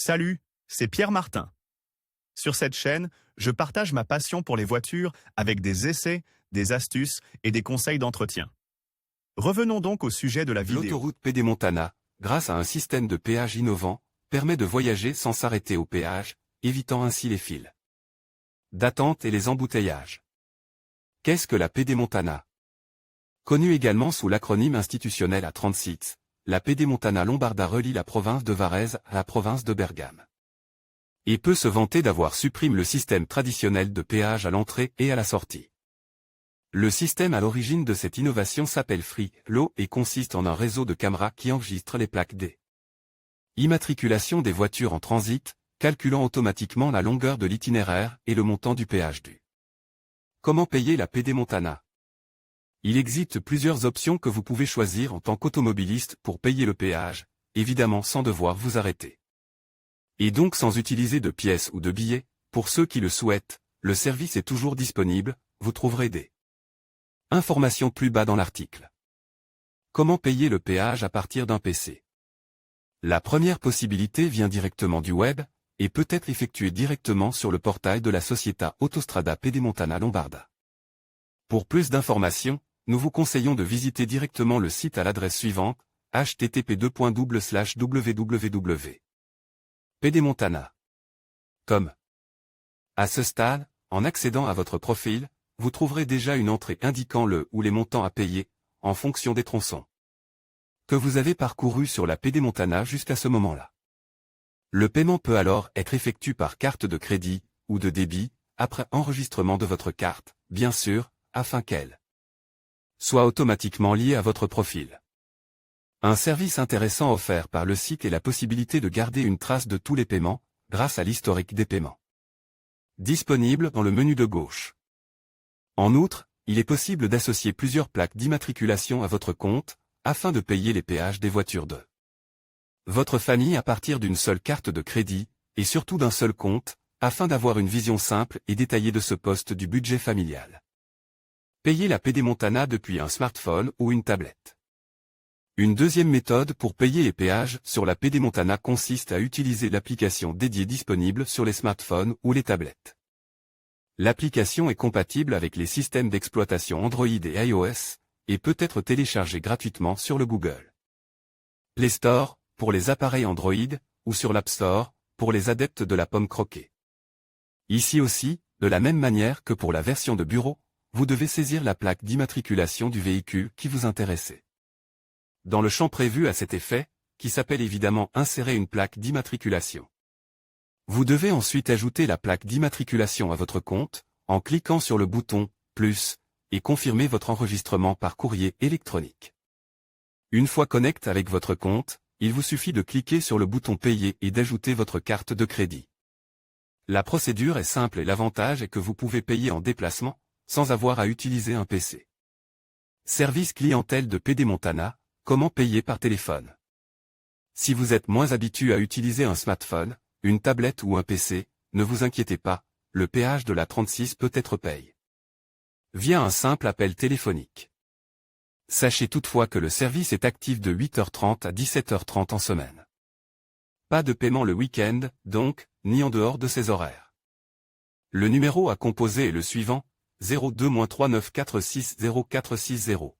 Salut, c'est Pierre Martin. Sur cette chaîne, je partage ma passion pour les voitures avec des essais, des astuces et des conseils d'entretien. Revenons donc au sujet de la vidéo. L'autoroute Pedemontana, grâce à un système de péage innovant, permet de voyager sans s'arrêter au péage, évitant ainsi les files d'attente et les embouteillages. Qu'est-ce que la Pedemontana? Connue également sous l'acronyme institutionnel A36, la Pedemontana Lombarda relie la province de Varese à la province de Bergame. Et peut se vanter d'avoir supprimé le système traditionnel de péage à l'entrée et à la sortie. Le système à l'origine de cette innovation s'appelle Free-Flow et consiste en un réseau de caméras qui enregistre les plaques des immatriculations des voitures en transit, calculant automatiquement la longueur de l'itinéraire et le montant du péage dû. Comment payer la Pedemontana? Il existe plusieurs options que vous pouvez choisir en tant qu'automobiliste pour payer le péage, évidemment sans devoir vous arrêter. Et donc sans utiliser de pièces ou de billets, pour ceux qui le souhaitent, le service est toujours disponible, vous trouverez des informations plus bas dans l'article. Comment payer le péage à partir d'un PC? La première possibilité vient directement du web, et peut être effectuée directement sur le portail de la Società Autostrada Pedemontana Lombarda. Pour plus d'informations, nous vous conseillons de visiter directement le site à l'adresse suivante, http://www.pedemontana.com. À ce stade, en accédant à votre profil, vous trouverez déjà une entrée indiquant le ou les montants à payer, en fonction des tronçons que vous avez parcourus sur la Pedemontana jusqu'à ce moment-là. Le paiement peut alors être effectué par carte de crédit ou de débit, après enregistrement de votre carte, bien sûr, afin qu'elle soit automatiquement liée à votre profil. Un service intéressant offert par le site est la possibilité de garder une trace de tous les paiements, grâce à l'historique des paiements disponible dans le menu de gauche. En outre, il est possible d'associer plusieurs plaques d'immatriculation à votre compte, afin de payer les péages des voitures de votre famille à partir d'une seule carte de crédit, et surtout d'un seul compte, afin d'avoir une vision simple et détaillée de ce poste du budget familial. Payer la Pedemontana depuis un smartphone ou une tablette. Une deuxième méthode pour payer les péages sur la Pedemontana consiste à utiliser l'application dédiée disponible sur les smartphones ou les tablettes. L'application est compatible avec les systèmes d'exploitation Android et iOS, et peut être téléchargée gratuitement sur le Google Play Store, pour les appareils Android, ou sur l'App Store, pour les adeptes de la pomme croquée. Ici aussi, de la même manière que pour la version de bureau, vous devez saisir la plaque d'immatriculation du véhicule qui vous intéressait. Dans le champ prévu à cet effet, qui s'appelle évidemment « Insérer une plaque d'immatriculation ». Vous devez ensuite ajouter la plaque d'immatriculation à votre compte, en cliquant sur le bouton « Plus », et confirmer votre enregistrement par courrier électronique. Une fois connecté avec votre compte, il vous suffit de cliquer sur le bouton Payer et d'ajouter votre carte de crédit. La procédure est simple et l'avantage est que vous pouvez payer en déplacement, sans avoir à utiliser un PC. Service clientèle de Pedemontana, comment payer par téléphone? Si vous êtes moins habitué à utiliser un smartphone, une tablette ou un PC, ne vous inquiétez pas, le péage de la 36 peut être payé via un simple appel téléphonique. Sachez toutefois que le service est actif de 8h30 à 17h30 en semaine. Pas de paiement le week-end, donc, ni en dehors de ces horaires. Le numéro à composer est le suivant, 02-39460460.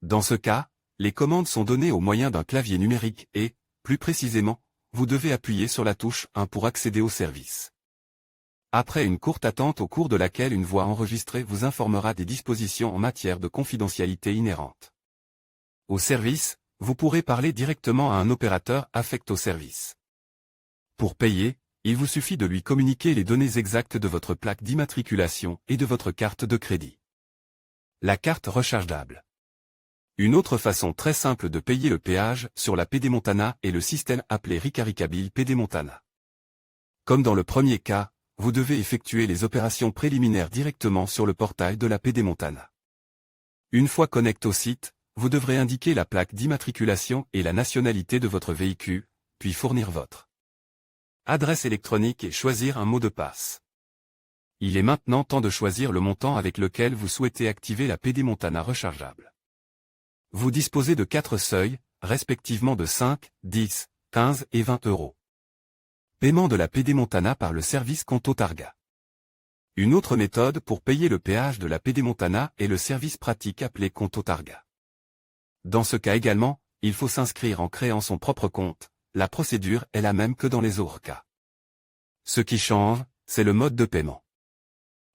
Dans ce cas, les commandes sont données au moyen d'un clavier numérique et, plus précisément, vous devez appuyer sur la touche 1 pour accéder au service. Après une courte attente au cours de laquelle une voix enregistrée vous informera des dispositions en matière de confidentialité inhérentes au service, vous pourrez parler directement à un opérateur affecté au service. Pour payer, il vous suffit de lui communiquer les données exactes de votre plaque d'immatriculation et de votre carte de crédit. La carte rechargeable. Une autre façon très simple de payer le péage sur la Pedemontana est le système appelé Ricaricabile Pedemontana. Comme dans le premier cas, vous devez effectuer les opérations préliminaires directement sur le portail de la Pedemontana. Une fois connecté au site, vous devrez indiquer la plaque d'immatriculation et la nationalité de votre véhicule, puis fournir votre adresse électronique et choisir un mot de passe. Il est maintenant temps de choisir le montant avec lequel vous souhaitez activer la Pedemontana rechargeable. Vous disposez de 4 seuils, respectivement de 5, 10, 15 et 20 euros. Paiement de la Pedemontana par le service Conto Targa. Une autre méthode pour payer le péage de la Pedemontana est le service pratique appelé Conto Targa. Dans ce cas également, il faut s'inscrire en créant son propre compte. La procédure est la même que dans les autres cas. Ce qui change, c'est le mode de paiement.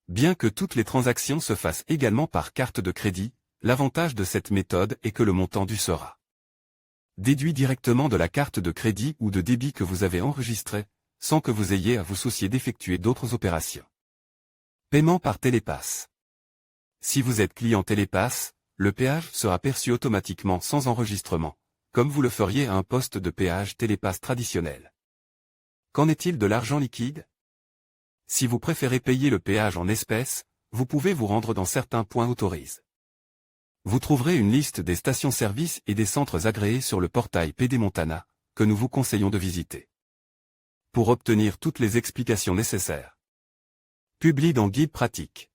Bien que toutes les transactions se fassent également par carte de crédit, l'avantage de cette méthode est que le montant dû sera déduit directement de la carte de crédit ou de débit que vous avez enregistrée, sans que vous ayez à vous soucier d'effectuer d'autres opérations. Paiement par télépasse. Si vous êtes client télépasse, le péage sera perçu automatiquement sans enregistrement, comme vous le feriez à un poste de péage télépasse traditionnel. Qu'en est-il de l'argent liquide? Si vous préférez payer le péage en espèces, vous pouvez vous rendre dans certains points autorisés. Vous trouverez une liste des stations-service et des centres agréés sur le portail Pedemontana, que nous vous conseillons de visiter. Pour obtenir toutes les explications nécessaires. Publié dans Guide pratique.